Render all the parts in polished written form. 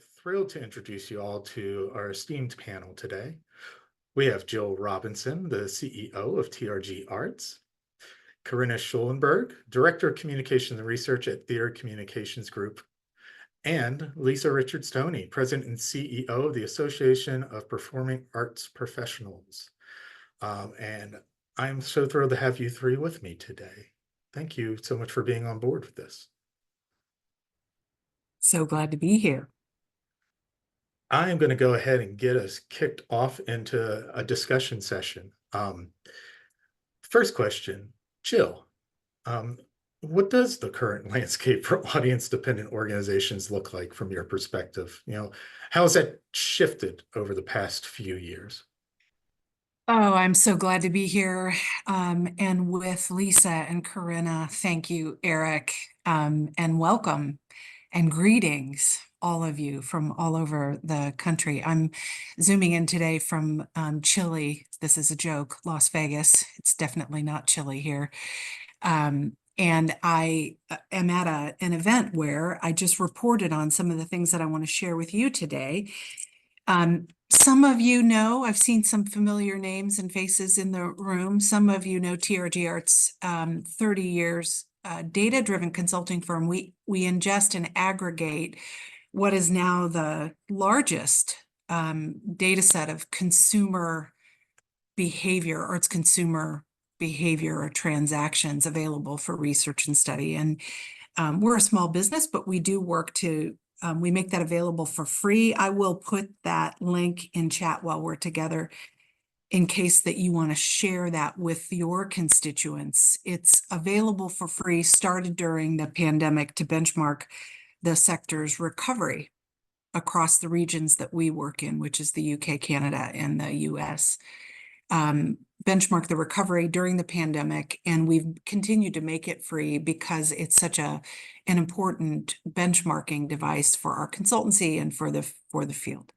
Thrilled to introduce you all to our esteemed panel today. We have Jill Robinson, the CEO of TRG Arts, Corinna Schulenberg, Director of Communications and Research at Theater Communications Group, and Lisa Richards Toney, President and CEO of the Association of Performing Arts Professionals. And I'm so thrilled to have you three with me today. Thank you so much for being on board with this. So glad to be here. I am going to go ahead and get us kicked off into a discussion session. First question, Jill, what does the current landscape for audience-dependent organizations look like from your perspective? How has that shifted over the past few years? Oh, I'm so glad to be here. And with Lisa and Corinna, thank you, Eric, and welcome and greetings, all of you from all over the country. I'm zooming in today from chilly, this is a joke, Las Vegas. It's definitely not chilly here. And I am at an event where I just reported on some of the things that I want to share with you today. Some of you know, I've seen some familiar names and faces in the room. Some of you know TRG Arts, 30 years, data-driven consulting firm. We ingest and aggregate what is now the largest data set of consumer behavior, arts consumer behavior or transactions available for research and study. And we're a small business, but we do work to we make that available for free. I will put that link in chat while we're together in case that you want to share that with your constituents. It's available for free, started during the pandemic to benchmark the sector's recovery across the regions that we work in, which is the UK, Canada, and the US. Benchmark the recovery during the pandemic, and we've continued to make it free because it's such an important benchmarking device for our consultancy and for the field.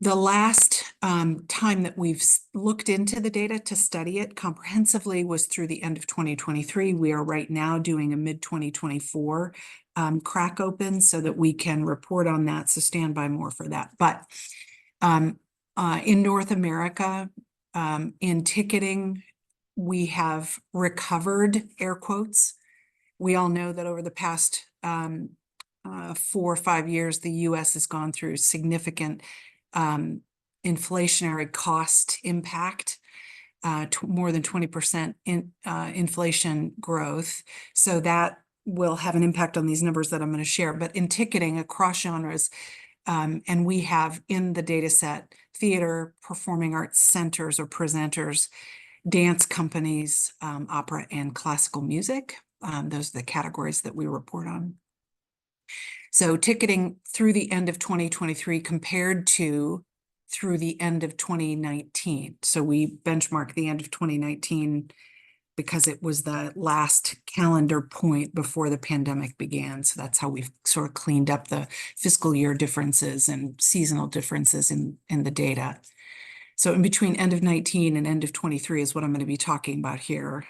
The last time that we've looked into the data to study it comprehensively was through the end of 2023. We are right now doing a mid-2024 crack open so that we can report on that, so stand by more for that. But in North America, in ticketing, we have recovered, air quotes. We all know that over the past 4 or 5 years, the US has gone through significant inflationary cost impact, more than 20% in inflation growth. So that will have an impact on these numbers that I'm going to share. But in ticketing across genres, and we have in the data set theater, performing arts centers or presenters, dance companies, opera and classical music. Those are the categories that we report on. So ticketing through the end of 2023 compared to through the end of 2019. So we benchmark the end of 2019 because it was the last calendar point before the pandemic began. So that's how we've sort of cleaned up the fiscal year differences and seasonal differences in the data. So in between end of 19 and end of 23 is what I'm going to be talking about here.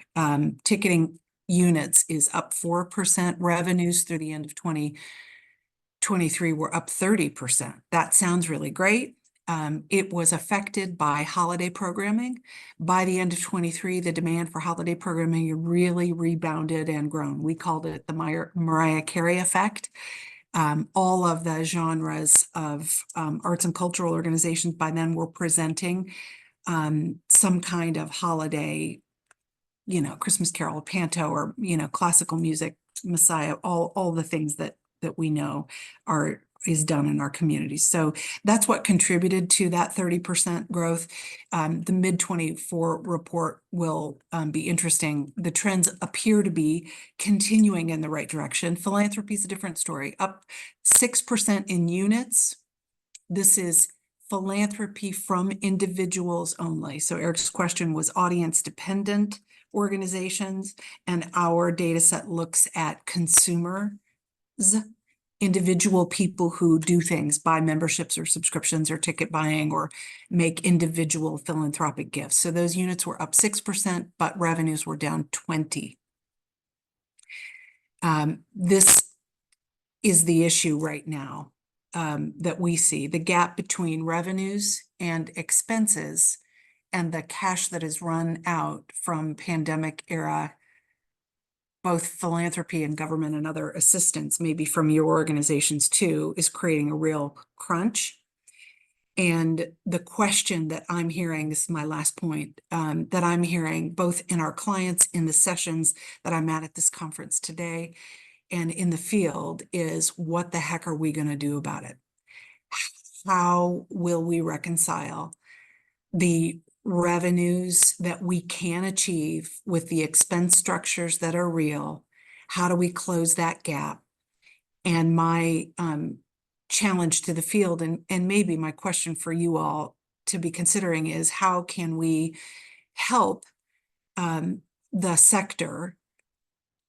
Ticketing units is up 4%. Revenues through the end of 2023 were up 30%. That sounds really great. It was affected by holiday programming. By the end of 23, the demand for holiday programming really rebounded and grown. We called it the Mariah Carey effect. All of the genres of arts and cultural organizations by then were presenting some kind of holiday, Christmas Carol, Panto, or, classical music, Messiah, all the things that we know is done in our communities. So that's what contributed to that 30% growth. The mid-24 report will be interesting. The trends appear to be continuing in the right direction. Philanthropy is a different story, up 6% in units. This is philanthropy from individuals only. So Eric's question was audience-dependent organizations, and our data set looks at consumers, individual people who do things, buy memberships or subscriptions or ticket buying or make individual philanthropic gifts. So those units were up 6%, but revenues were down 20%. This is the issue right now. that we see, the gap between revenues and expenses and the cash that is run out from pandemic era, both philanthropy and government and other assistance, maybe from your organizations too, is creating a real crunch. And the question that I'm hearing, this is my last point, that I'm hearing both in our clients in the sessions that I'm at this conference today and in the field is, what the heck are we going to do about it? How will we reconcile the revenues that we can achieve with the expense structures that are real? How do we close that gap? And my challenge to the field, and maybe my question for you all to be considering, is how can we help the sector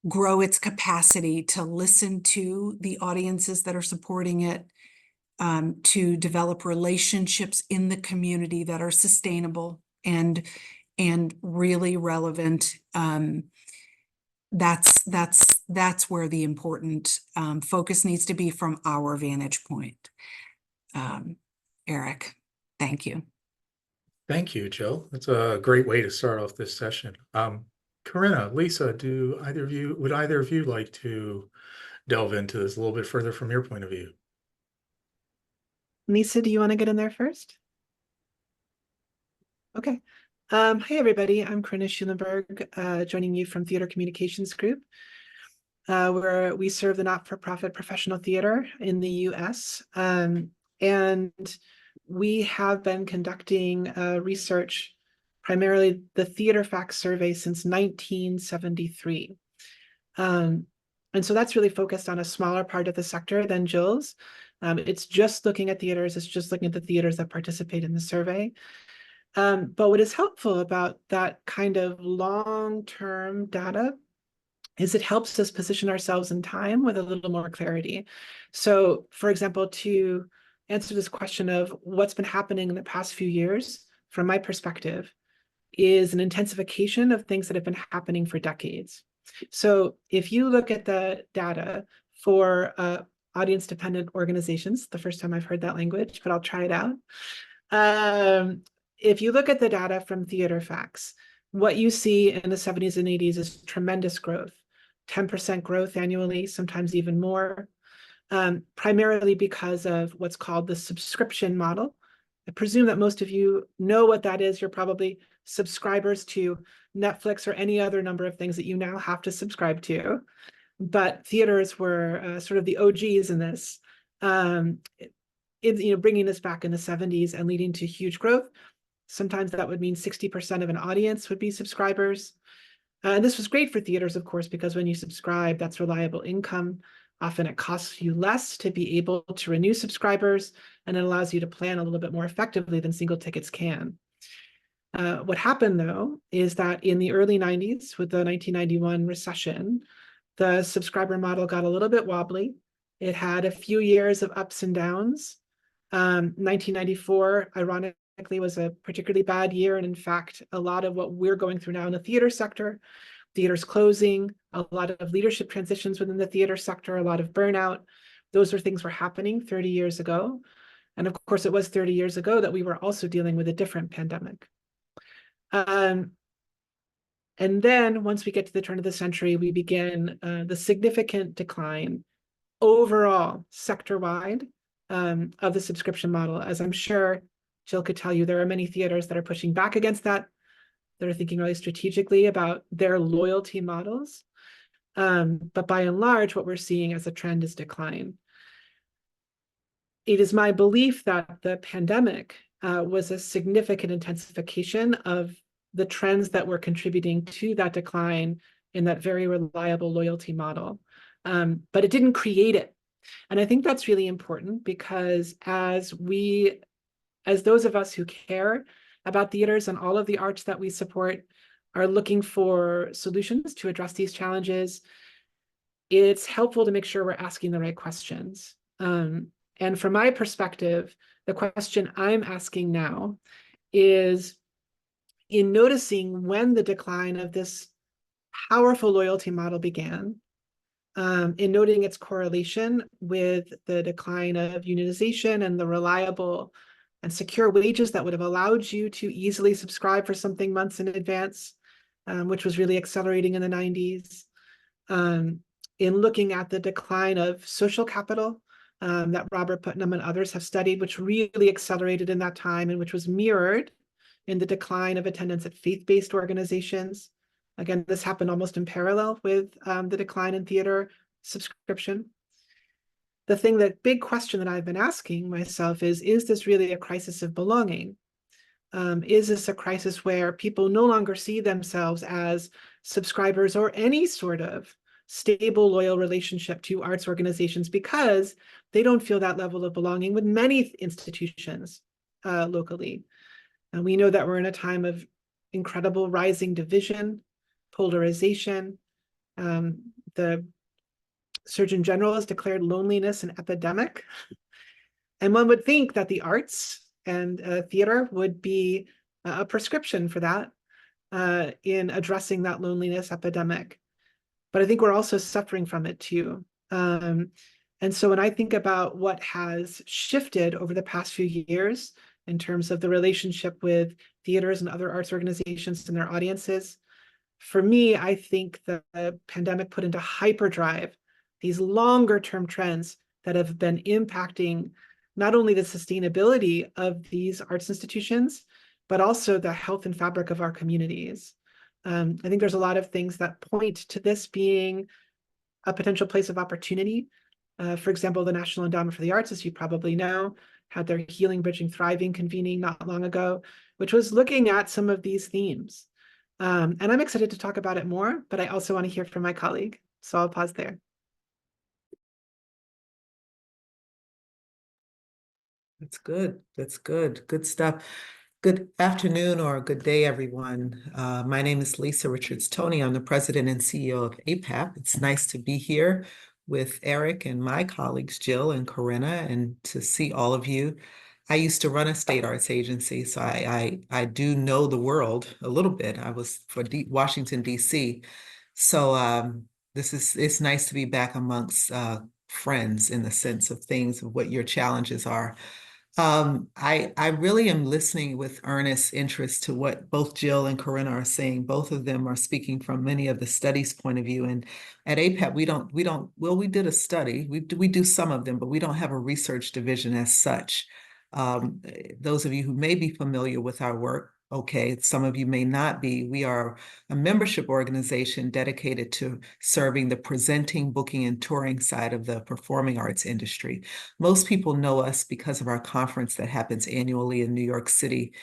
grow its capacity to listen to the audiences that are supporting it, to develop relationships in the community that are sustainable and really relevant. That's where the important focus needs to be from our vantage point. Eric, thank you. Thank you, Jill. That's a great way to start off this session. Corinna, Lisa, would either of you like to delve into this a little bit further from your point of view? Lisa, do you want to get in there first? Okay. Hi, everybody. I'm Corinna Schulenberg, joining you from Theater Communications Group, where we serve the not-for-profit professional theater in the U.S. And we have been conducting research, primarily the Theater Facts Survey, since 1973. And so that's really focused on a smaller part of the sector than Jill's. It's just looking at theaters. It's just looking at the theaters that participate in the survey. But what is helpful about that kind of long-term data is it helps us position ourselves in time with a little more clarity. So, for example, to answer this question of what's been happening in the past few years, from my perspective, is an intensification of things that have been happening for decades. So if you look at the data for audience-dependent organizations, the first time I've heard that language, but I'll try it out. If you look at the data from Theater Facts, what you see in the 70s and 80s is tremendous growth, 10% growth annually, sometimes even more, primarily because of what's called the subscription model. I presume that most of you know what that is. You're probably subscribers to Netflix or any other number of things that you now have to subscribe to. But theaters were sort of the OGs in this, bringing this back in the 70s and leading to huge growth. Sometimes that would mean 60% of an audience would be subscribers. And this was great for theaters, of course, because when you subscribe, that's reliable income. Often it costs you less to be able to renew subscribers, and it allows you to plan a little bit more effectively than single tickets can. What happened, though, is that in the early 90s, with the 1991 recession, the subscriber model got a little bit wobbly. It had a few years of ups and downs. 1994, ironically, was a particularly bad year. And in fact, a lot of what we're going through now in the theater sector, theaters closing, a lot of leadership transitions within the theater sector, a lot of burnout, those are things were happening 30 years ago. And of course, it was 30 years ago that we were also dealing with a different pandemic. And then once we get to the turn of the century, we begin the significant decline overall sector-wide of the subscription model. As I'm sure Jill could tell you, there are many theaters that are pushing back against that. They're thinking really strategically about their loyalty models. But by and large, what we're seeing as a trend is decline. It is my belief that the pandemic was a significant intensification of the trends that were contributing to that decline in that very reliable loyalty model. But it didn't create it. And I think that's really important, because as those of us who care about theaters and all of the arts that we support are looking for solutions to address these challenges, it's helpful to make sure we're asking the right questions. And from my perspective, the question I'm asking now is, in noticing when the decline of this powerful loyalty model began, in noting its correlation with the decline of unionization and the reliable and secure wages that would have allowed you to easily subscribe for something months in advance, which was really accelerating in the 90s. In looking at the decline of social capital that Robert Putnam and others have studied, which really accelerated in that time and which was mirrored in the decline of attendance at faith-based organizations. Again, this happened almost in parallel with the decline in theater subscription. The big question that I've been asking myself is this really a crisis of belonging? Is this a crisis where people no longer see themselves as subscribers or any sort of stable, loyal relationship to arts organizations because they don't feel that level of belonging with many institutions locally? And we know that we're in a time of incredible rising division, polarization. The Surgeon General has declared loneliness an epidemic. And one would think that the arts and theater would be a prescription for that in addressing that loneliness epidemic. But I think we're also suffering from it too. And so when I think about what has shifted over the past few years in terms of the relationship with theaters and other arts organizations and their audiences, for me, I think the pandemic put into hyperdrive these longer term trends that have been impacting not only the sustainability of these arts institutions, but also the health and fabric of our communities. I think there's a lot of things that point to this being a potential place of opportunity. For example, the National Endowment for the Arts, as you probably know, had their Healing, Bridging, Thriving convening not long ago, which was looking at some of these themes. And I'm excited to talk about it more, but I also want to hear from my colleague. So I'll pause there. That's good. That's good. Good stuff. Good afternoon or good day, everyone. My name is Lisa Richards-Toney. I'm the president and CEO of APAP. It's nice to be here with Eric and my colleagues, Jill and Corinna, and to see all of you. I used to run a state arts agency, so I do know the world a little bit. I was for Washington, D.C. So it's nice to be back amongst friends in the sense of things of what your challenges are. I really am listening with earnest interest to what both Jill and Corinna are saying. Both of them are speaking from many of the studies point of view. And at APAP, we did a study. We do some of them, but we don't have a research division as such. Those of you who may be familiar with our work, okay, some of you may not be. We are a membership organization dedicated to serving the presenting, booking, and touring side of the performing arts industry. Most people know us because of our conference that happens annually in New York City,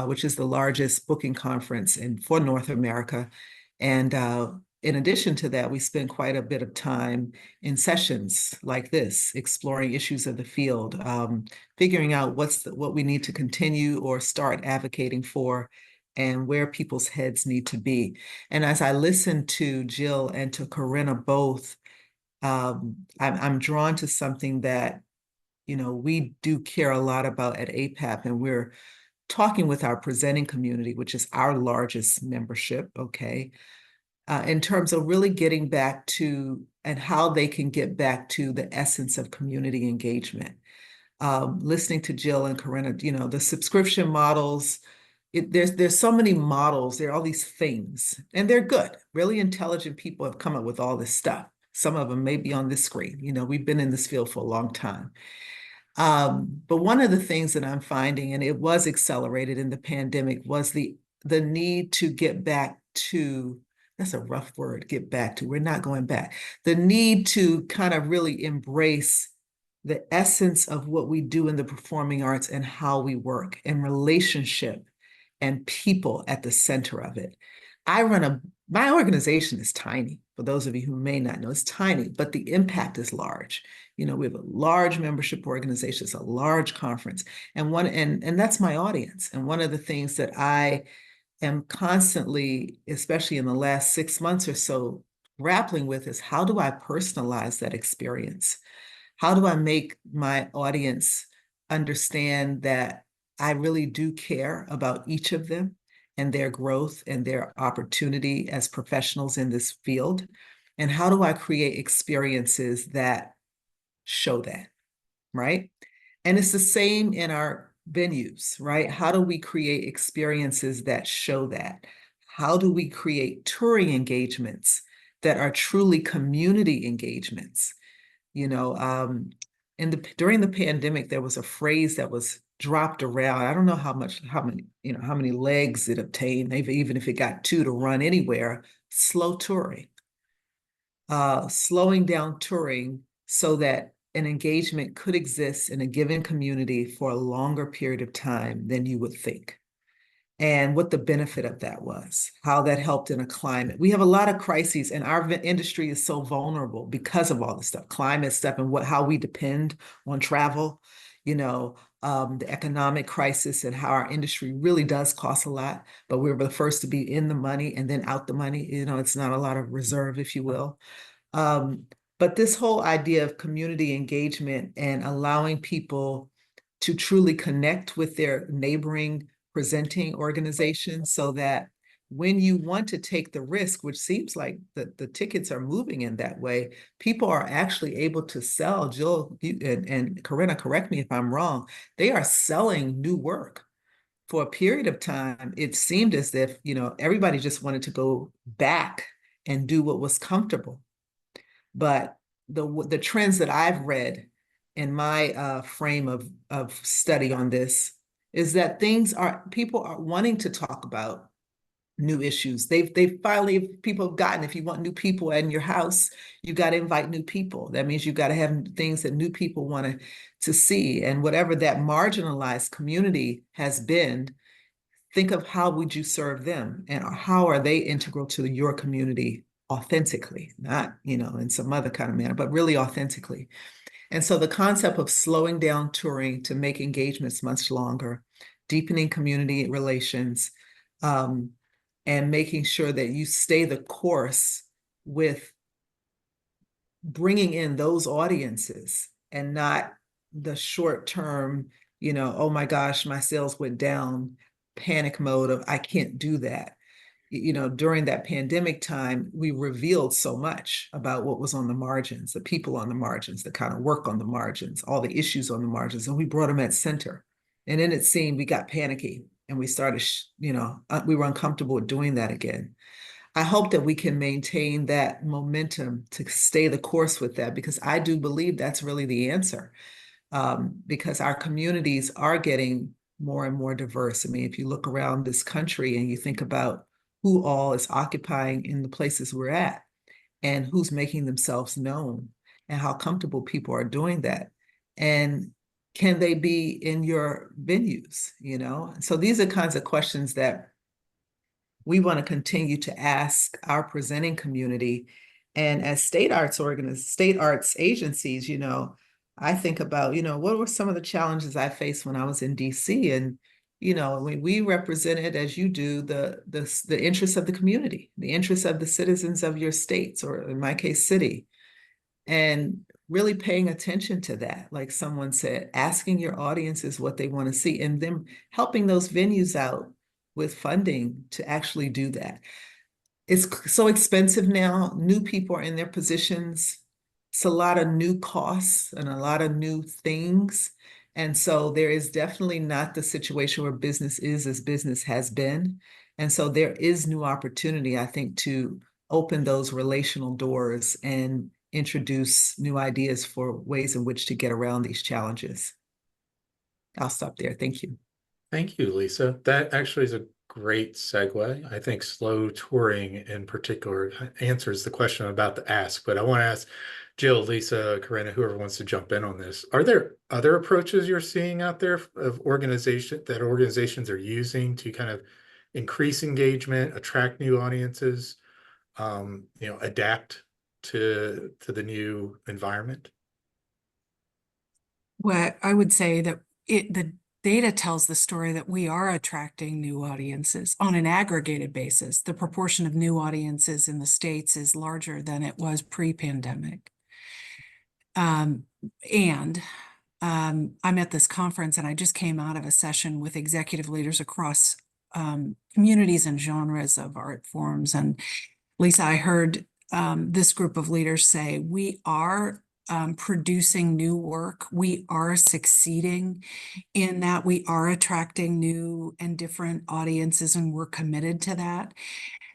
which is the largest booking conference for North America. And in addition to that, we spend quite a bit of time in sessions like this, exploring issues of the field, figuring out what we need to continue or start advocating for, and where people's heads need to be. And as I listen to Jill and to Corinna both, I'm drawn to something that, we do care a lot about at APAP, and we're talking with our presenting community, which is our largest membership, okay, in terms of really getting back to and how they can get back to the essence of community engagement. Listening to Jill and Corinna, the subscription models, there's so many models, there are all these things, and they're good. Really intelligent people have come up with all this stuff. Some of them may be on this screen. We've been in this field for a long time. But one of the things that I'm finding, and it was accelerated in the pandemic, was the need to get back to, that's a rough word, get back to, we're not going back. The need to kind of really embrace the essence of what we do in the performing arts and how we work, and relationship and people at the center of it. My organization is tiny. For those of you who may not know, it's tiny, but the impact is large. We have a large membership organization, it's a large conference, and that's my audience. And one of the things that I am constantly, especially in the last 6 months or so, grappling with is, how do I personalize that experience? How do I make my audience understand that I really do care about each of them and their growth and their opportunity as professionals in this field? And how do I create experiences that show that, right? And it's the same in our venues, right? How do we create experiences that show that? How do we create touring engagements that are truly community engagements? You know, during the pandemic, there was a phrase that was dropped around. I don't know how many legs it obtained, maybe even if it got two to run anywhere, slow touring. Slowing down touring so that an engagement could exist in a given community for a longer period of time than you would think. And what the benefit of that was, how that helped in a climate. We have a lot of crises, and our industry is so vulnerable because of all this stuff, climate stuff, and how we depend on travel, the economic crisis and how our industry really does cost a lot, but we're the first to be in the money and then out the money. It's not a lot of reserve, if you will. But this whole idea of community engagement and allowing people to truly connect with their neighboring presenting organizations, so that when you want to take the risk, which seems like the tickets are moving in that way, people are actually able to sell. Jill and Corinna, correct me if I'm wrong, they are selling new work. For a period of time, it seemed as if, everybody just wanted to go back and do what was comfortable. But the trends that I've read in my frame of study on this is that people are wanting to talk about new issues. People have gotten, if you want new people in your house, you got to invite new people. That means you got to have things that new people want to see. And whatever that marginalized community has been, think of how would you serve them, and how are they integral to your community authentically, not, in some other kind of manner, but really authentically. And so the concept of slowing down touring to make engagements much longer, deepening community relations, and making sure that you stay the course with bringing in those audiences and not the short term, oh my gosh, my sales went down, panic mode of I can't do that. During that pandemic time, we revealed so much about what was on the margins, the people on the margins, the kind of work on the margins, all the issues on the margins, and we brought them at center. And then it seemed we got panicky and we started, we were uncomfortable with doing that again. I hope that we can maintain that momentum to stay the course with that, because I do believe that's really the answer, because our communities are getting more and more diverse. I mean, if you look around this country and you think about who all is occupying in the places we're at and who's making themselves known and how comfortable people are doing that. And can they be in your venues, So these are kinds of questions that we want to continue to ask our presenting community. And as state arts agencies, I think about, what were some of the challenges I faced when I was in DC? And we represented, as you do, the interests of the community, the interests of the citizens of your states, or in my case, city, and really paying attention to that. Like someone said, asking your audiences what they want to see, and then helping those venues out with funding to actually do that. It's so expensive now. New people are in their positions. It's a lot of new costs and a lot of new things. And so there is definitely not the situation where business is as business has been. And so there is new opportunity, I think, to open those relational doors and introduce new ideas for ways in which to get around these challenges. I'll stop there. Thank you. Thank you, Lisa. That actually is a great segue. I think slow touring in particular answers the question about the ask, but I want to ask Jill, Lisa, Corinna, whoever wants to jump in on this. Are there other approaches you're seeing out there of organizations are using to kind of increase engagement, attract new audiences, adapt to the new environment? Well, I would say that the data tells the story that we are attracting new audiences on an aggregated basis. The proportion of new audiences in the States is larger than it was pre-pandemic. I'm at this conference, and I just came out of a session with executive leaders across communities and genres of art forms. And Lisa, I heard this group of leaders say, we are producing new work. We are succeeding in that we are attracting new and different audiences, and we're committed to that.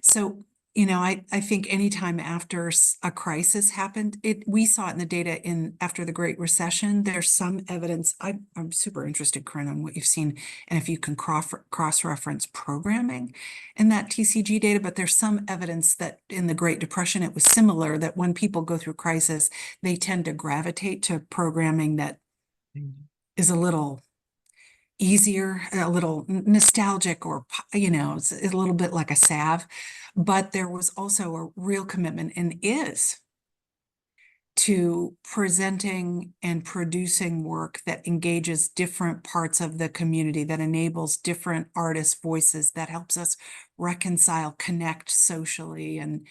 So, I think anytime after a crisis happened, we saw it in the data after the Great Recession. There's some evidence. I'm super interested, Corinne, in what you've seen, and if you can cross-reference programming in that TCG data. But there's some evidence that in the Great Depression it was similar. That when people go through crisis, they tend to gravitate to programming that is a little easier, a little nostalgic, or it's a little bit like a salve. But there was also a real commitment, and is, to presenting and producing work that engages different parts of the community, that enables different artist voices, that helps us reconcile, connect socially. And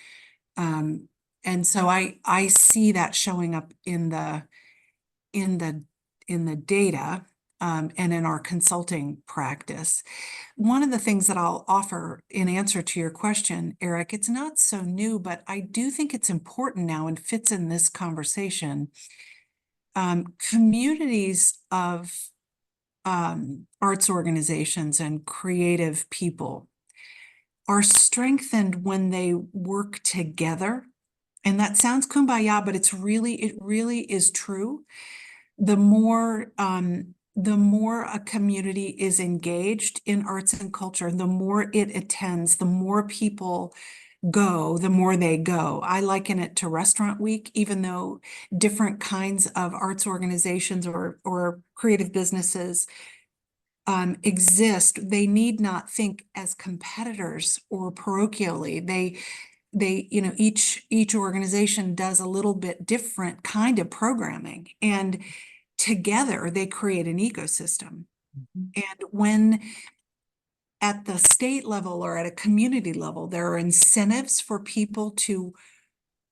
so I see that showing up in the data, and in our consulting practice. One of the things that I'll offer in answer to your question, Eric, it's not so new, but I do think it's important now and fits in this conversation. Communities of arts organizations and creative people are strengthened when they work together. And that sounds kumbaya, but it really is true. The more a community is engaged in arts and culture, the more it attends, the more people go, the more they go. I liken it to Restaurant Week. Even though different kinds of arts organizations or creative businesses exist, they need not think as competitors or parochially. Each organization does a little bit different kind of programming, and together they create an ecosystem. And when at the state level or at a community level, there are incentives for people to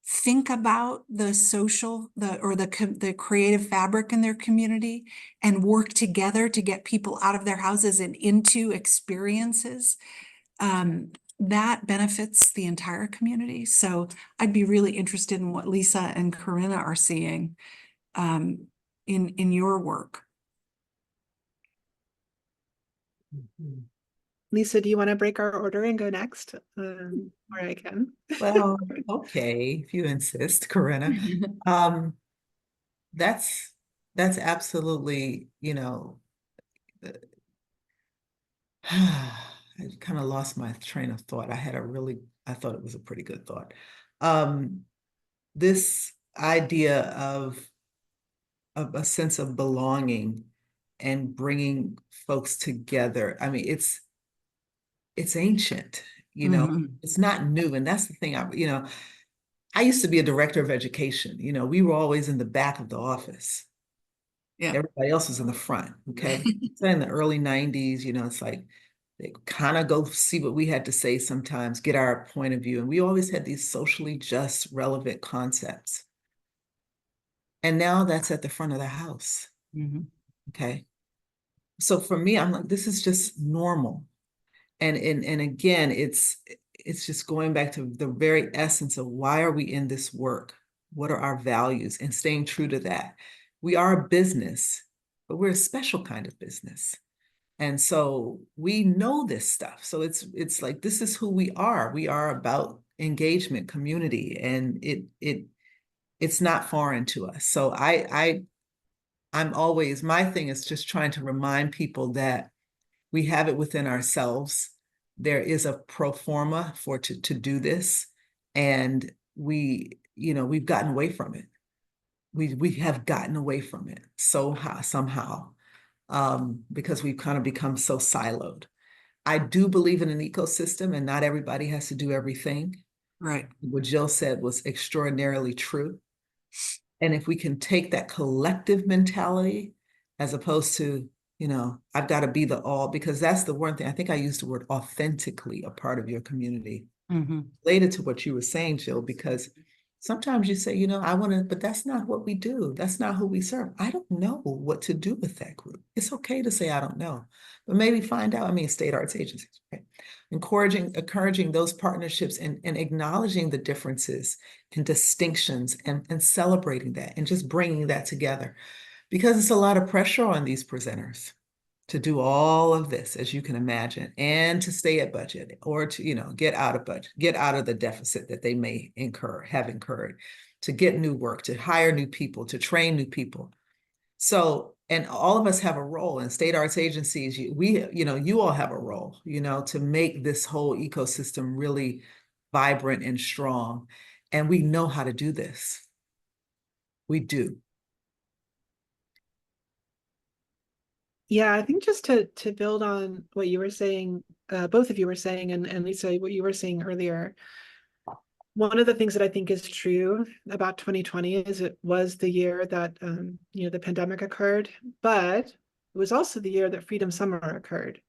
think about the social, the creative fabric in their community, and work together to get people out of their houses and into experiences, that benefits the entire community. So I'd be really interested in what Lisa and Corinna are seeing in your work. Lisa, do you want to break our order and go next? Or I can. Well, okay, if you insist, Corinna. That's absolutely, I kind of lost my train of thought. I thought it was a pretty good thought. This idea of a sense of belonging and bringing folks together. I mean, it's ancient, it's not new. And that's the thing, I used to be a director of education. We were always in the back of the office. Yeah. Everybody else was in the front. Okay. So in the early 90s, it's like they kind of go see what we had to say sometimes, get our point of view. And we always had these socially just, relevant concepts. And now that's at the front of the house. Okay. So for me, I'm like, this is just normal. And again, it's just going back to the very essence of why are we in this work? What are our values? And staying true to that. We are a business, but we're a special kind of business. And so we know this stuff. So it's like, this is who we are. We are about engagement, community, and it's not foreign to us. So I'm always, my thing is just trying to remind people that we have it within ourselves. There is a pro forma to do this. And we've gotten away from it. We have gotten away from it somehow, because we've kind of become so siloed. I do believe in an ecosystem, and not everybody has to do everything. Right. What Jill said was extraordinarily true. And if we can take that collective mentality, as opposed to, I've got to be the all, because that's the one thing, I think I used the word authentically a part of your community, related to what you were saying, Jill, because Sometimes you say, I want to, but that's not what we do. That's not who we serve. I don't know what to do with that group. It's okay to say, I don't know, but maybe find out. I mean, state arts agencies, right? Encouraging those partnerships and acknowledging the differences and distinctions and celebrating that and just bringing that together, because it's a lot of pressure on these presenters to do all of this, as you can imagine, and to stay at budget, or to, get out of budget, get out of the deficit that they may have incurred, to get new work, to hire new people, to train new people. So, and all of us have a role in state arts agencies. You all have a role, to make this whole ecosystem really vibrant and strong. And we know how to do this. We do. Yeah, I think just to build on what you were saying, both of you were saying, and Lisa, what you were saying earlier, one of the things that I think is true about 2020 is it was the year that the pandemic occurred, but it was also the year that Freedom Summer occurred.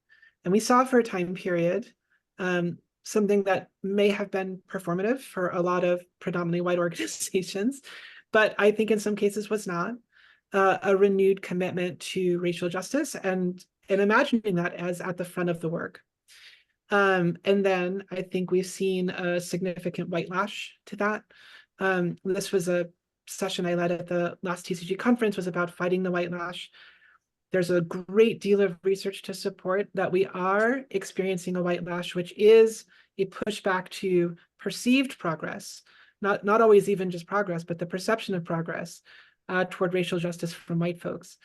And we saw for a time period something that may have been performative for a lot of predominantly white organizations, but I think in some cases was not. A renewed commitment to racial justice and imagining that as at the front of the work. And then I think we've seen a significant white lash to that. This was a session I led at the last TCG conference, was about fighting the white lash. There's a great deal of research to support that we are experiencing a white lash, which is a pushback to perceived progress, not always even just progress, but the perception of progress toward racial justice from white folks.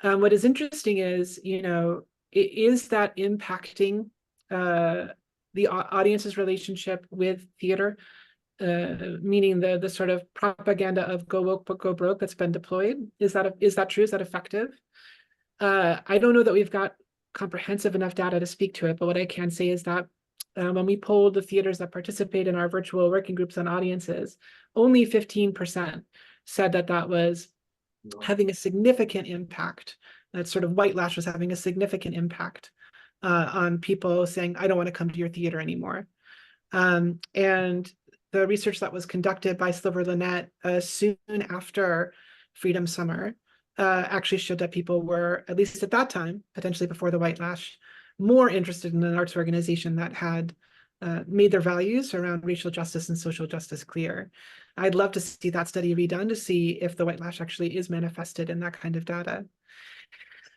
What is interesting is, is that impacting the audience's relationship with theater, meaning the sort of propaganda of go woke but go broke that's been deployed. Is that true? Is that effective? I don't know that we've got comprehensive enough data to speak to it, but what I can say is that when we polled the theaters that participate in our virtual working groups on audiences, only 15% said that was having a significant impact. That sort of white lash was having a significant impact on people saying, I don't want to come to your theater anymore. And the research that was conducted by Silver Lynette soon after Freedom Summer actually showed that people were, at least at that time, potentially before the white lash, more interested in an arts organization that had made their values around racial justice and social justice clear. I'd love to see that study redone to see if the white lash actually is manifested in that kind of data.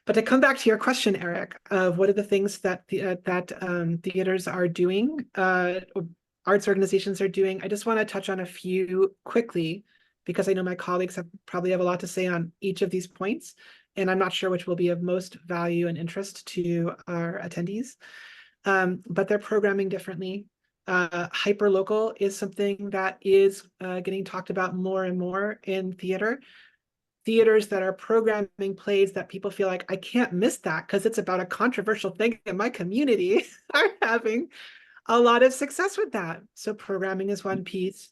But to come back to your question, Eric, of what are the things that theaters are doing, arts organizations are doing, I just want to touch on a few quickly, because I know my colleagues probably have a lot to say on each of these points, and I'm not sure which will be of most value and interest to our attendees. But they're programming differently. Hyperlocal is something that is getting talked about more and more in theater. Theaters that are programming plays that people feel like, I can't miss that because it's about a controversial thing in my community, are having a lot of success with that. So programming is one piece.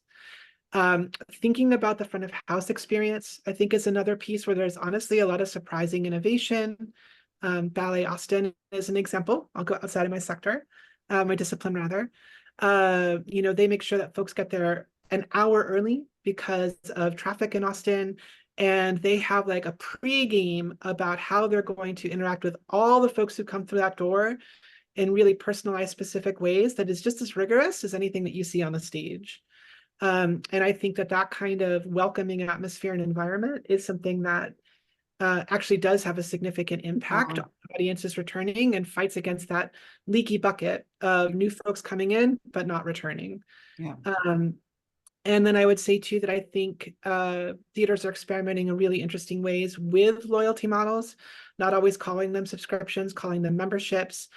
Thinking about the front of house experience, I think, is another piece where there's honestly a lot of surprising innovation. Ballet Austin is an example. I'll go outside of my sector, my discipline rather. They make sure that folks get there an hour early because of traffic in Austin, and they have like a pregame about how they're going to interact with all the folks who come through that door in really personalized, specific ways that is just as rigorous as anything that you see on the stage. And I think that kind of welcoming atmosphere and environment is something that actually does have a significant impact on audiences returning and fights against that leaky bucket of new folks coming in but not returning. Yeah. And then I would say too that I think theaters are experimenting in really interesting ways with loyalty models, not always calling them subscriptions, calling them memberships,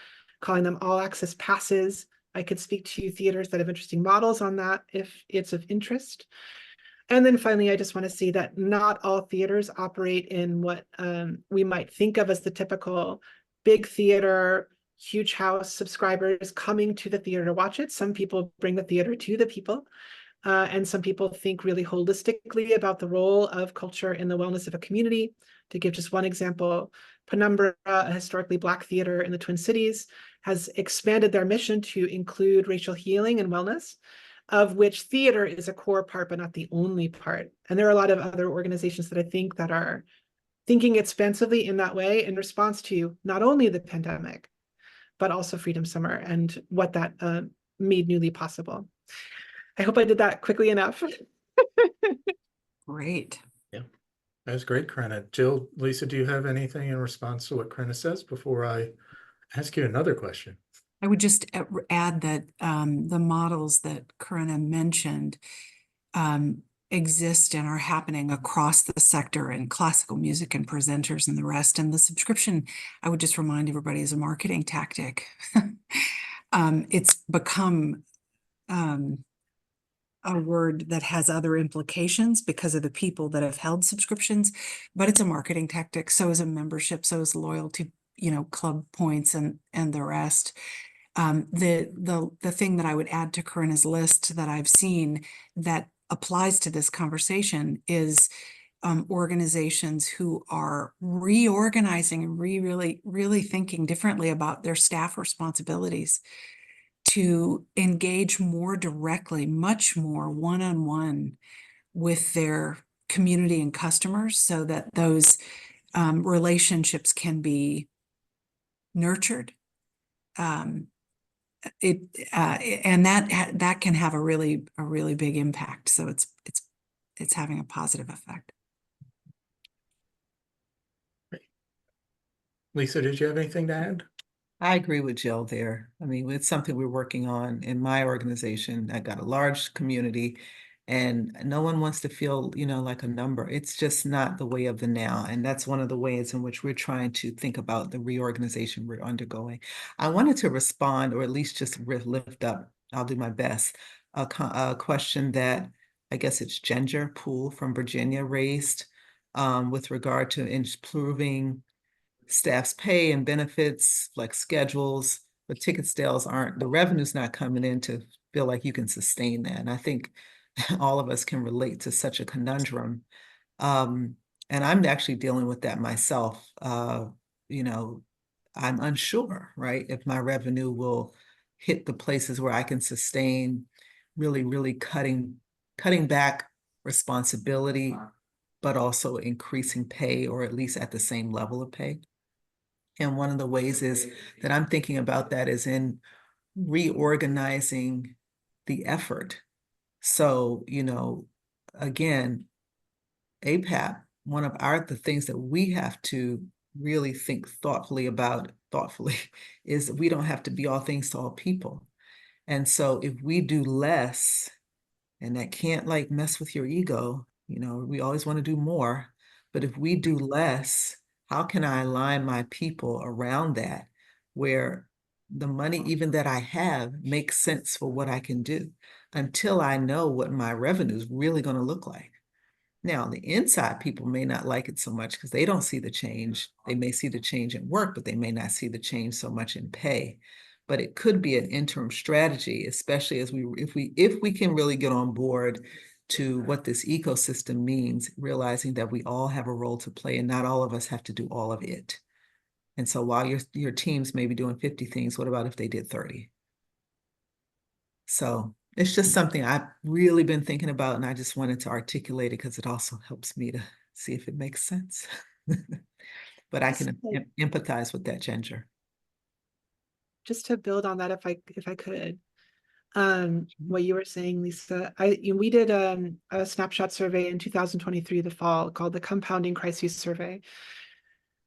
calling them all access passes. I could speak to theaters that have interesting models on that if it's of interest. And then finally, I just want to say that not all theaters operate in what we might think of as the typical big theater, huge house subscribers coming to the theater to watch it. Some people bring the theater to the people. And some people think really holistically about the role of culture in the wellness of a community. To give just one example, Penumbra, a historically Black theater in the Twin Cities, has expanded their mission to include racial healing and wellness. of which theater is a core part, but not the only part. And there are a lot of other organizations that I think that are thinking expansively in that way in response to not only the pandemic, but also Freedom Summer and what that made newly possible. I hope I did that quickly enough. Great. That was great, Corinna. Jill, Lisa, do you have anything in response to what Corinna says before I ask you another question? I would just add that the models that Corinna mentioned exist and are happening across the sector in classical music and presenters and the rest. And the subscription, I would just remind everybody, is a marketing tactic. It's become a word that has other implications because of the people that have held subscriptions, but it's a marketing tactic. So is a membership, so is loyalty, club points and the rest. The thing that I would add to Corinna's list that I've seen that applies to this conversation is organizations who are reorganizing and really thinking differently about their staff responsibilities to engage more directly, much more one-on-one with their community and customers so that those relationships can be nurtured. And that can have a really big impact. So it's having a positive effect. Lisa, did you have anything to add? I agree with Jill there. I mean, it's something we're working on in my organization. I got a large community and no one wants to feel, like a number. It's just not the way of the now. And that's one of the ways in which we're trying to think about the reorganization we're undergoing. I wanted to respond, or at least just lift up, I'll do my best, a question that I guess it's Ginger Poole from Virginia raised with regard to improving staff's pay and benefits, like schedules, but ticket sales the revenue's not coming in to feel like you can sustain that. And I think all of us can relate to such a conundrum. And I'm actually dealing with that myself. I'm unsure, right, if my revenue will hit the places where I can sustain really cutting back responsibility, but also increasing pay, or at least at the same level of pay. And one of the ways is that I'm thinking about that is in reorganizing the effort. So, again, APAP, one of the things that we have to really think thoughtfully is we don't have to be all things to all people. And so if we do less, and that can't like mess with your ego, we always want to do more, but if we do less, how can I align my people around that where the money even that I have makes sense for what I can do until I know what my revenue is really going to look like? Now, the inside people may not like it so much because they don't see the change. They may see the change in work, but they may not see the change so much in pay. But it could be an interim strategy, especially as if we can really get on board to what this ecosystem means, realizing that we all have a role to play and not all of us have to do all of it. And so while your teams may be doing 50 things, what about if they did 30? So it's just something I've really been thinking about, and I just wanted to articulate it because it also helps me to see if it makes sense. But I can empathize with that, Ginger. Just to build on that, if I could, what you were saying, Lisa, we did a snapshot survey in 2023, the fall, called the Compounding Crises Survey,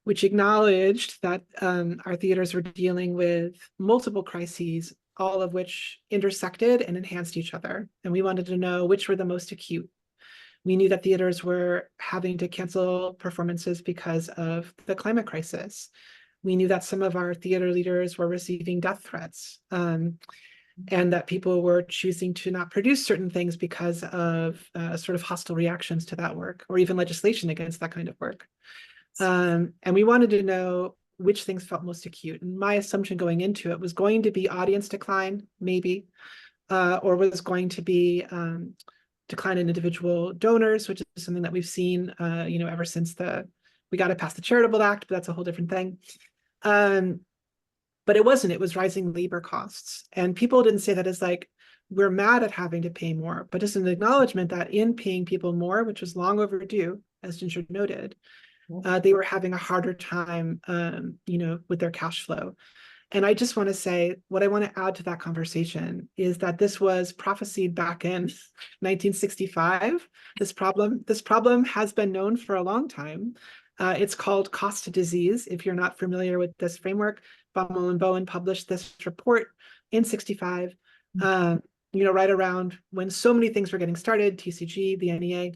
which acknowledged that our theaters were dealing with multiple crises, all of which intersected and enhanced each other. And we wanted to know which were the most acute. We knew that theaters were having to cancel performances because of the climate crisis. We knew that some of our theater leaders were receiving death threats, and that people were choosing to not produce certain things because of sort of hostile reactions to that work, or even legislation against that kind of work. And we wanted to know which things felt most acute. And my assumption going into it was going to be audience decline, maybe, or was going to be decline in individual donors, which is something that we've seen, ever since we got to pass the Charitable Act, but that's a whole different thing. But it wasn't. It was rising labor costs, and people didn't say that as like, we're mad at having to pay more, but just an acknowledgement that in paying people more, which was long overdue, as Ginger noted, they were having a harder time, with their cash flow. And I just want to say, what I want to add to that conversation is that this was prophesied back in 1965. This problem has been known for a long time. It's called cost disease. If you're not familiar with this framework, Baumol and Bowen published this report in 65, right around when so many things were getting started, TCG, the NEA.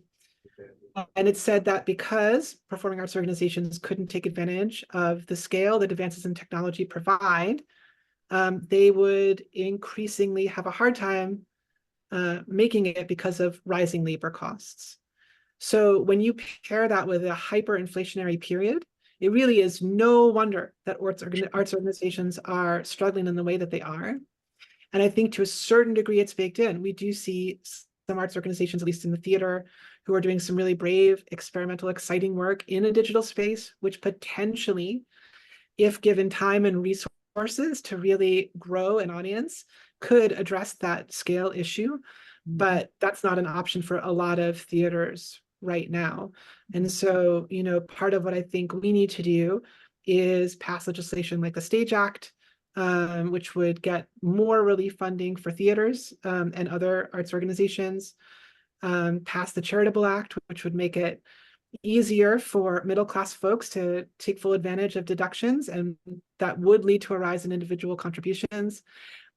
And it said that because performing arts organizations couldn't take advantage of the scale that advances in technology provide, they would increasingly have a hard time making it because of rising labor costs. So when you pair that with a hyperinflationary period, it really is no wonder that arts organizations are struggling in the way that they are. And I think to a certain degree, it's baked in. We do see some arts organizations, at least in the theater, who are doing some really brave, experimental, exciting work in a digital space, which potentially, if given time and resources to really grow an audience, could address that scale issue. But that's not an option for a lot of theaters right now. And so, part of what I think we need to do is pass legislation like the Stage Act, which would get more relief funding for theaters and other arts organizations, pass the Charitable Act, which would make it easier for middle-class folks to take full advantage of deductions, and that would lead to a rise in individual contributions.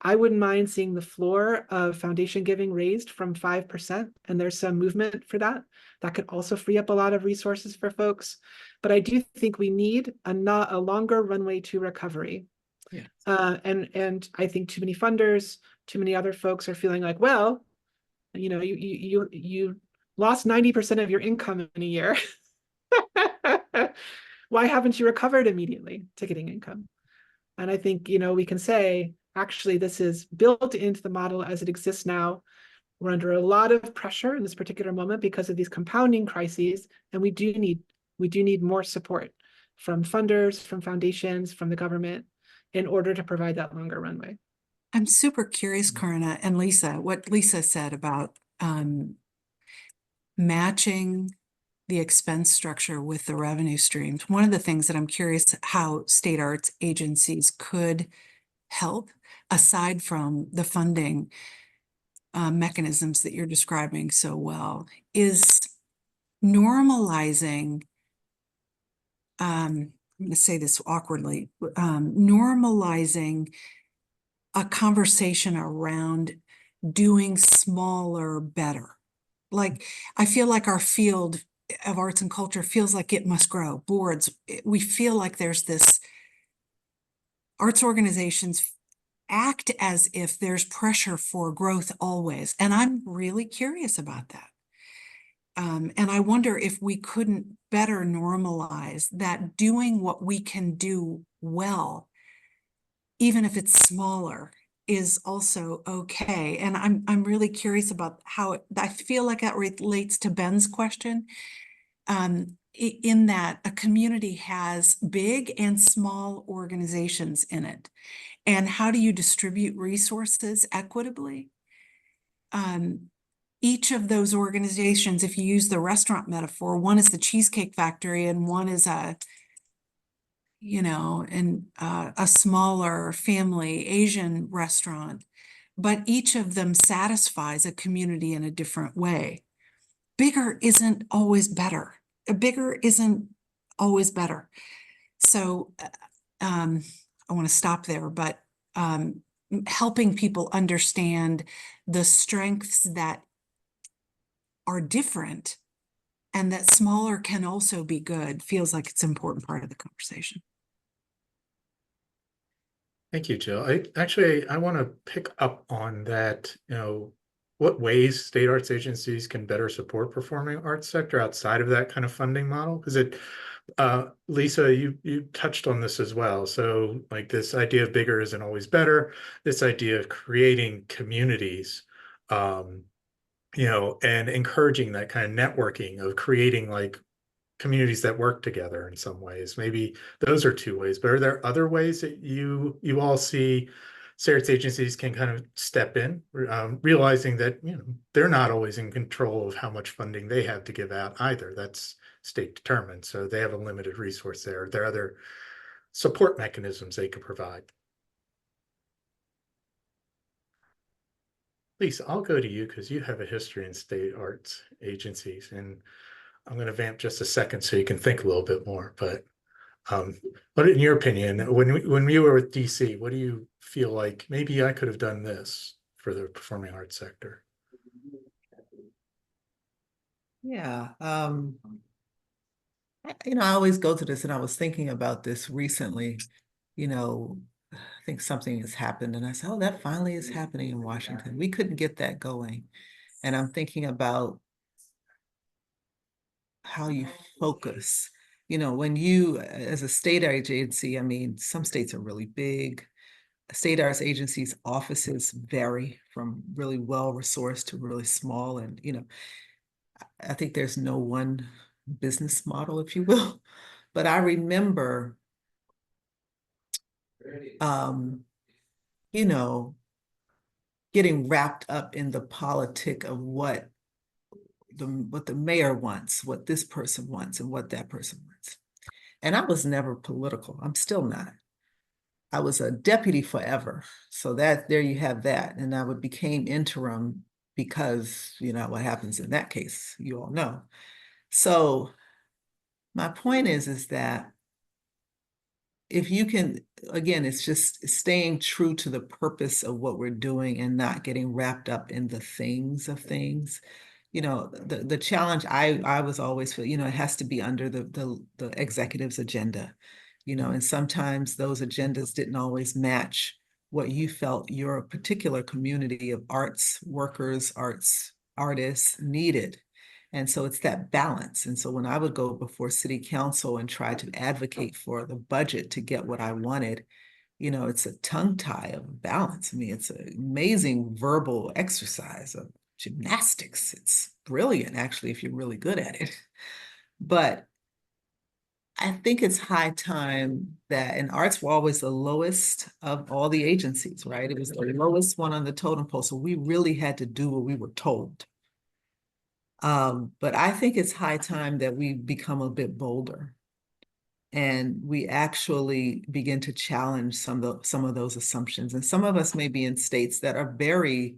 I wouldn't mind seeing the floor of foundation giving raised from 5%, and there's some movement for that. That could also free up a lot of resources for folks. But I do think we need a longer runway to recovery. Yes. And I think too many funders, too many other folks are feeling like, well, you lost 90% of your income in a year. Why haven't you recovered immediately? Ticketing income. And I think, we can say, actually, this is built into the model as it exists now. We're under a lot of pressure in this particular moment because of these compounding crises, and we do need more support from funders, from foundations, from the government in order to provide that longer runway. I'm super curious, Corinna and Lisa, what Lisa said about matching the expense structure with the revenue streams. One of the things that I'm curious how state arts agencies could help, aside from the funding mechanisms that you're describing so well, is normalizing, I'm going to say this awkwardly, normalizing a conversation around doing smaller better. Like, I feel like our field of arts and culture feels like it must grow. Boards, we feel like there's this, arts organizations act as if there's pressure for growth always. And I'm really curious about that. And I wonder if we couldn't better normalize that doing what we can do well, even if it's smaller, is also okay. And I'm really curious about how I feel like that relates to Ben's question, in that a community has big and small organizations in it. And how do you distribute resources equitably? Each of those organizations, if you use the restaurant metaphor, one is the Cheesecake Factory and one is a smaller family Asian restaurant, but each of them satisfies a community in a different way. Bigger isn't always better. Bigger isn't always better. So I want to stop there, but helping people understand the strengths that are different and that smaller can also be good feels like it's an important part of the conversation. Thank you, Jill. I want to pick up on that, what ways state arts agencies can better support performing arts sector outside of that kind of funding model? Because Lisa, you touched on this as well. So like this idea of bigger isn't always better, this idea of creating communities, and encouraging that kind of networking of creating like communities that work together in some ways. Maybe those are two ways, but are there other ways that you all see state arts agencies can kind of step in, realizing that, they're not always in control of how much funding they have to give out either. That's state determined. So they have a limited resource there. There are other support mechanisms they could provide. Lisa, I'll go to you because you have a history in state arts agencies, and I'm going to vamp just a second so you can think a little bit more. But what, in your opinion, when we were with DC, what do you feel like maybe I could have done this for the performing arts sector? Yeah, I always go to this, and I was thinking about this recently. I think something has happened, and I said, "Oh, that finally is happening in Washington. We couldn't get that going." And I'm thinking about how you focus. When you, as a state agency, I mean, some states are really big. State arts agencies' offices vary from really well-resourced to really small. And, I think there's no one business model, if you will. But I remember, you know, getting wrapped up in the politic of what the mayor wants, what this person wants, and what that person wants. And I was never political. I'm still not. I was a deputy forever. So that there you have that. And I became interim because, what happens in that case, you all know. So my point is that if you can, again, it's just staying true to the purpose of what we're doing and not getting wrapped up in the things of things. The challenge I was always, it has to be under the executive's agenda, and sometimes those agendas didn't always match what you felt your particular community of arts workers, artists needed. And so it's that balance. And so when I would go before city council and try to advocate for the budget to get what I wanted, it's a tongue tie of balance. I mean, it's an amazing verbal exercise of gymnastics. It's brilliant, actually, if you're really good at it. But I think it's high time that, and arts were always the lowest of all the agencies, right? It was the lowest one on the totem pole. So we really had to do what we were told. But I think it's high time that we become a bit bolder and we actually begin to challenge some of those assumptions. And some of us may be in states that are very,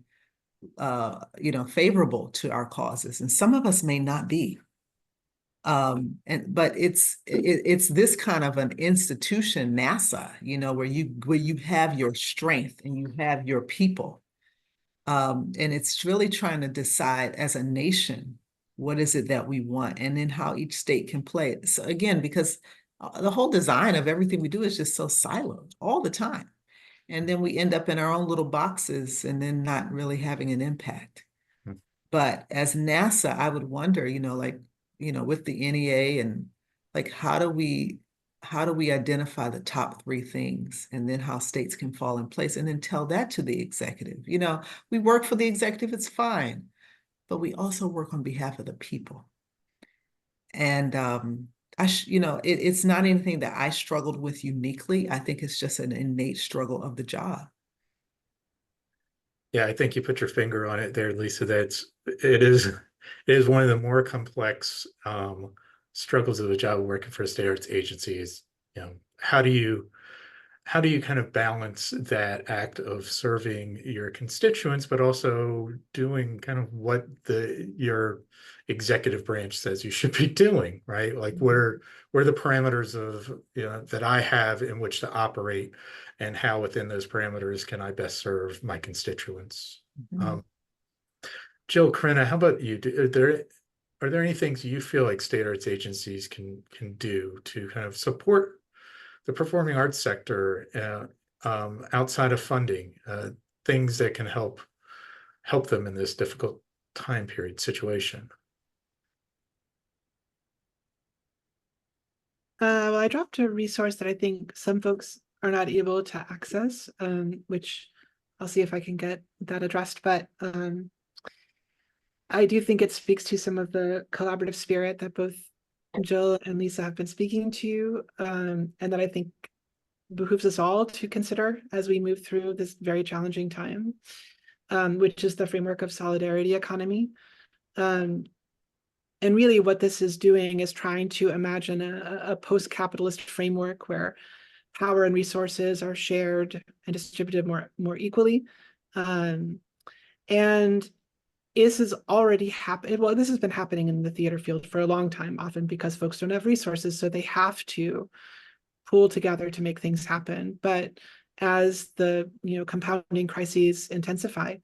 favorable to our causes, and some of us may not be. But it's this kind of an institution, NASA, where you have your strength and you have your people. And it's really trying to decide as a nation, what is it that we want, and then how each state can play it. So again, because the whole design of everything we do is just so siloed all the time. And then we end up in our own little boxes and then not really having an impact. Mm-hmm. But as NASA, I would wonder, with the NEA and how do we identify the top 3 things and then how states can fall in place and then tell that to the executive. We work for the executive, it's fine, but we also work on behalf of the people. And it's not anything that I struggled with uniquely. I think it's just an innate struggle of the job. Yeah, I think you put your finger on it there, Lisa. It is one of the more complex struggles of the job of working for a state arts agency. Is how do you kind of balance that act of serving your constituents, but also doing kind of what your executive branch says you should be doing, right? Like where the parameters of that I have in which to operate, and how within those parameters can I best serve my constituents. Mm-hmm. Jill, Corinna, how about you? Are there any things you feel like state arts agencies can do to kind of support the performing arts sector outside of funding, things that can help them in this difficult time period situation? Well, I dropped a resource that I think some folks are not able to access, which I'll see if I can get that addressed. But I do think it speaks to some of the collaborative spirit that both Jill and Lisa have been speaking to, and that I think behooves us all to consider as we move through this very challenging time, which is the framework of solidarity economy. And really what this is doing is trying to imagine a post-capitalist framework where power and resources are shared and distributed more equally. And this has already happened. Well, this has been happening in the theater field for a long time, often because folks don't have resources, so they have to pool together to make things happen. But as the compounding crises intensify,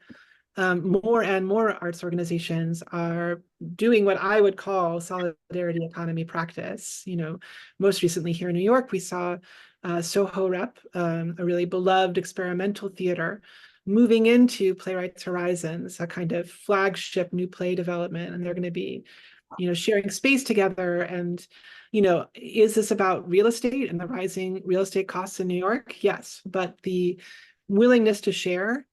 more and more arts organizations are doing what I would call solidarity economy practice. Most recently here in New York, we saw Soho Rep, a really beloved experimental theater, moving into Playwrights Horizons, a kind of flagship new play development, and they're going to be, sharing space together. And, is this about real estate and the rising real estate costs in New York? Yes, but the willingness to share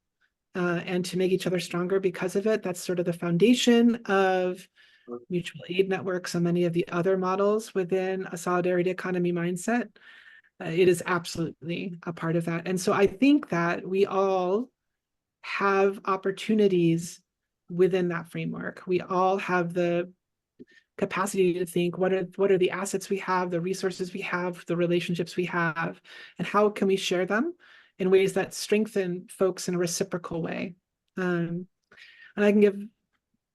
and to make each other stronger because of it, that's sort of the foundation of mutual aid networks and many of the other models within a solidarity economy mindset. It is absolutely a part of that. And so I think that we all have opportunities within that framework. We all have the capacity to think, what are the assets we have, the resources we have, the relationships we have, and how can we share them in ways that strengthen folks in a reciprocal way. And I can give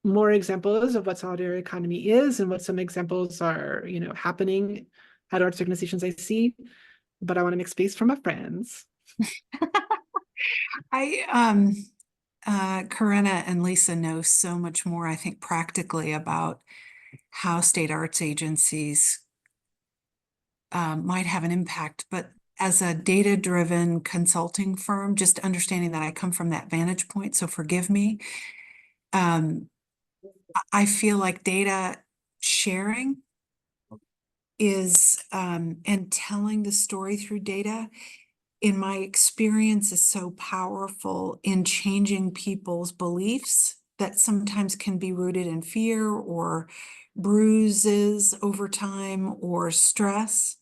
more examples of what solidarity economy is and what some examples are, happening at arts organizations I see, but I want to make space for my friends. Corinna and Lisa know so much more, I think, practically about how state arts agencies might have an impact. But as a data-driven consulting firm, just understanding that I come from that vantage point, so forgive me. I feel like data sharing is, and telling the story through data, in my experience, is so powerful in changing people's beliefs that sometimes can be rooted in fear or bruises over time or stress.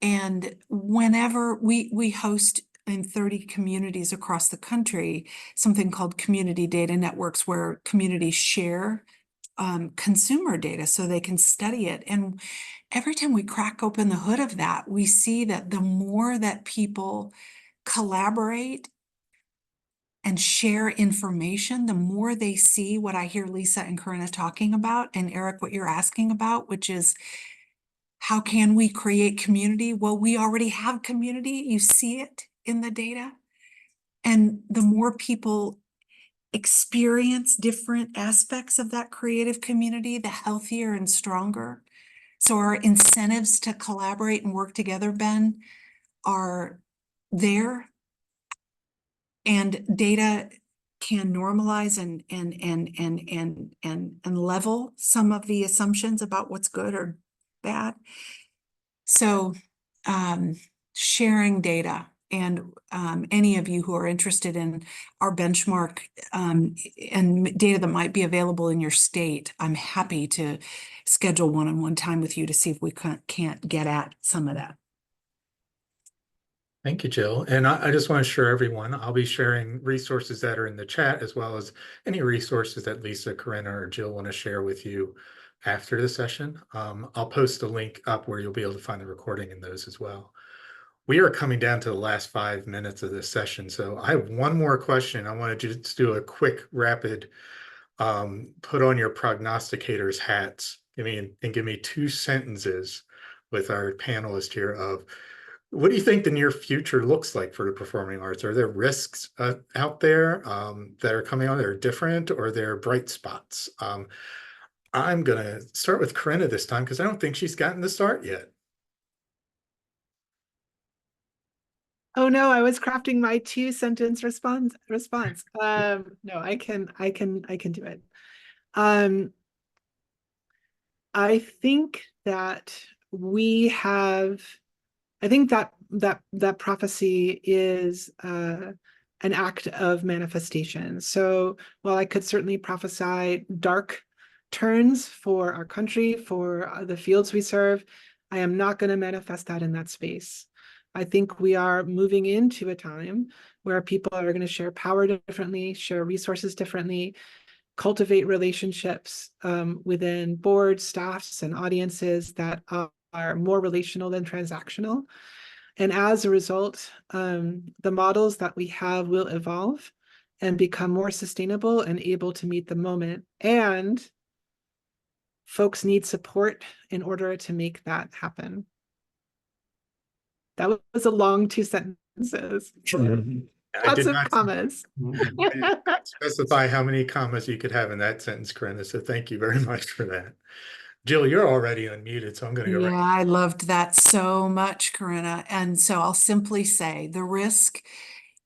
And whenever we host in 30 communities across the country, something called community data networks, where communities share consumer data so they can study it. And every time we crack open the hood of that, we see that the more that people collaborate and share information, the more they see what I hear Lisa and Corinna talking about, and Eric, what you're asking about, which is, how can we create community? Well, we already have community. You see it in the data. And the more people experience different aspects of that creative community, the healthier and stronger. So our incentives to collaborate and work together, Ben, are there. And data can normalize and level some of the assumptions about what's good or bad. So sharing data, and any of you who are interested in our benchmark and data that might be available in your state, I'm happy to schedule one-on-one time with you to see if we can't get at some of that. Thank you, Jill. And I just want to assure everyone, I'll be sharing resources that are in the chat, as well as any resources that Lisa, Corinna, or Jill want to share with you after the session. I'll post a link up where you'll be able to find the recording in those as well. We are coming down to the last 5 minutes of this session. So I have one more question. I want to just do a quick, rapid, put on your prognosticators hats. Give me 2 sentences with our panelist here of, what do you think the near future looks like for the performing arts? Are there risks out there that are coming on that are different, or are there bright spots? I'm going to start with Corinna this time because I don't think she's gotten the start yet. Oh no, I was crafting my 2-sentence response. No, I can do it. I think that that prophecy is an act of manifestation. So while I could certainly prophesy dark turns for our country, for the fields we serve, I am not going to manifest that in that space. I think we are moving into a time where people are going to share power differently, share resources differently, cultivate relationships within boards, staffs, and audiences that are more relational than transactional. And as a result, the models that we have will evolve and become more sustainable and able to meet the moment. And folks need support in order to make that happen. That was a long 2 sentences. I Lots did of not commas. specify how many commas you could have in that sentence, Corinna, so thank you very much for that. Jill, you're already unmuted, so I'm going to go Yeah, right. I loved that so much, Corinna. And so I'll simply say the risk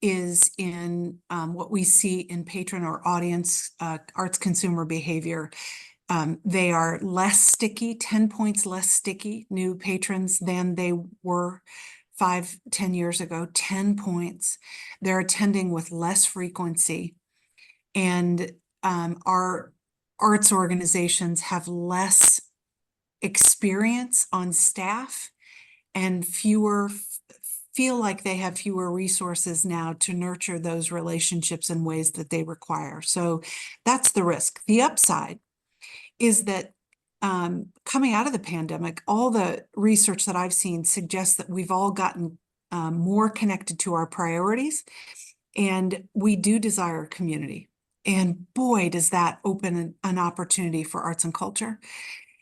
is in what we see in patron or audience arts consumer behavior. They are less sticky, 10 points less sticky, new patrons than they were 5-10 years ago, 10 points. They're attending with less frequency. And our arts organizations have less experience on staff and feel like they have fewer resources now to nurture those relationships in ways that they require. So that's the risk. The upside is that coming out of the pandemic, all the research that I've seen suggests that we've all gotten more connected to our priorities, and we do desire community. And boy, does that open an opportunity for arts and culture.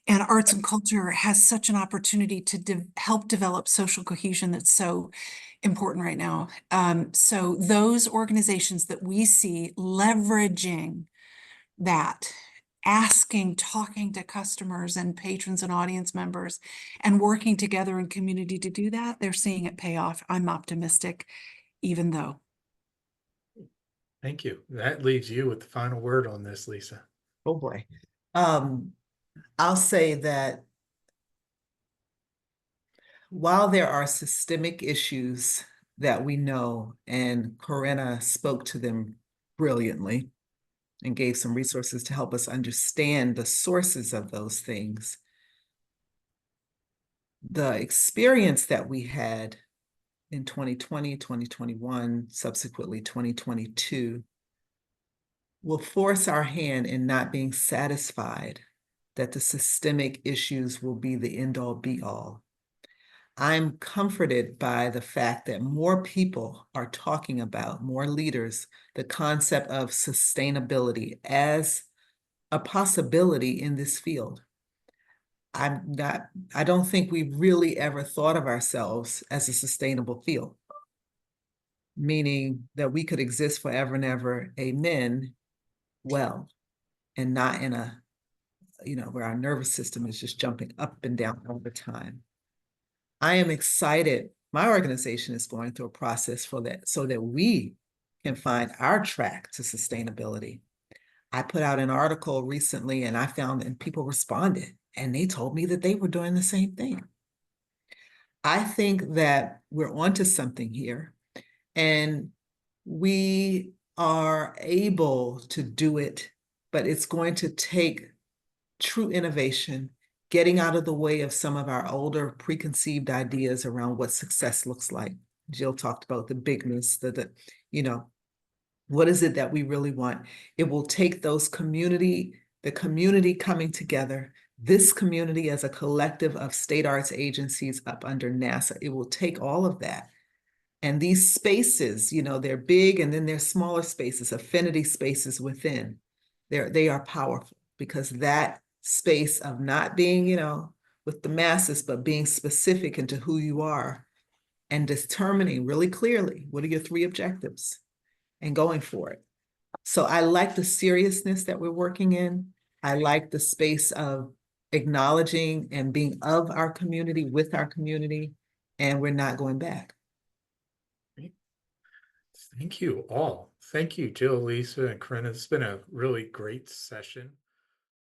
And arts and culture has such an opportunity to help develop social cohesion that's so important right now. So those organizations that we see leveraging that, asking, talking to customers and patrons and audience members, and working together in community to do that, they're seeing it pay off. I'm optimistic, even though. Thank you. That leaves you with the final word on this, Lisa. Oh boy. I'll say that while there are systemic issues that we know, and Corinna spoke to them brilliantly and gave some resources to help us understand the sources of those things, the experience that we had in 2020, 2021, subsequently 2022, will force our hand in not being satisfied that the systemic issues will be the end-all be-all. I'm comforted by the fact that more people are talking about, more leaders, the concept of sustainability as a possibility in this field. I don't think we really ever thought of ourselves as a sustainable field, meaning that we could exist forever and ever, amen, well, and not in a, where our nervous system is just jumping up and down all the time. I am excited. My organization is going through a process for that so that we can find our track to sustainability. I put out an article recently and I found that people responded and they told me that they were doing the same thing. I think that we're onto something here and we are able to do it, but it's going to take true innovation, getting out of the way of some of our older preconceived ideas around what success looks like. Jill talked about the bigness, what is it that we really want? It will take the community coming together, this community as a collective of state arts agencies up under NASA. It will take all of that. And these spaces, they're big and then there's smaller spaces, affinity spaces within. They are powerful because that space of not being, with the masses, but being specific into who you are and determining really clearly what are your 3 objectives and going for it. So I like the seriousness that we're working in. I like the space of acknowledging and being of our community, with our community, and we're not going back. Thank you all. Thank you, Jill, Lisa, and Corinna. It's been a really great session.